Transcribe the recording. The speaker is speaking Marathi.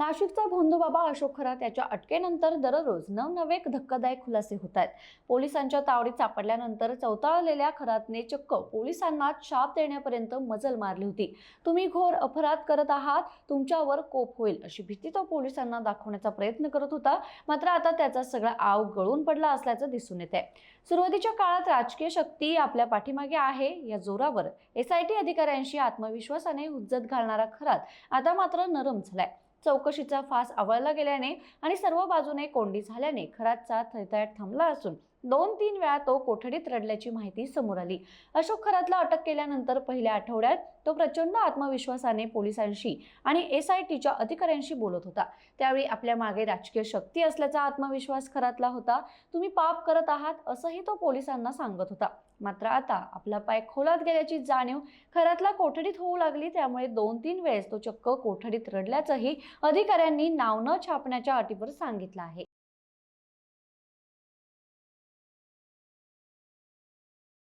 नाशिकचा भोंदूबाबा अशोक खरात याच्या अटकेनंतर दररोज नवनवे धक्कादायक खुलासे होत आहेत। पोलिसांच्या तावडीत सापडल्यानंतर चवताळलेल्या खरातने चक्क पोलिसांना चाप देण्यापर्यंत मजल मारली होती। तुम्ही घोर अपराध करत आहात, तुमच्यावर कोप होईल अशी भीती तो पोलिसांना दाखवण्याचा प्रयत्न करत होता। मात्र आता त्याचा सगळा आव गळून पडला असल्याचं दिसून येत आहे। सुरुवातीच्या काळात राजकीय शक्ती आपल्या पाठीमागे आहे या जोरावर एसआयटी अधिकाऱ्यांशी आत्मविश्वासाने हुज्जत घालणारा खरात आता मात्र नरम झालाय। चौकशीचा फास आवळला गेल्याने आणि सर्व बाजूने कोंडी झाल्याने खरातचा थैथयाट थांबला असून 2-3 वेळा तो कोठडीत रडल्याची माहिती समोर आली। अशोक खरातला अटक केल्यानंतर पहिल्या आठवड्यात तो प्रचंड आत्मविश्वासाने पोलिसांशी आणि एसआयटीच्या अधिकाऱ्यांशी बोलत होता। त्यावेळी आपल्या मागे राजकीय शक्ती असल्याचा आत्मविश्वास खरातला होता। तुम्ही पाप करत आहात असंही तो पोलिसांना सांगत होता। मात्र आता आपला पाय खोलात गेल्याची जाणीव खरातला कोठडीत होऊ लागली। त्यामुळे 2-3 वेळेस तो चक्क कोठडीत रडल्याचंही अधिकाऱ्यांनी नाव न छापण्याच्या अटीवर सांगितलं आहे।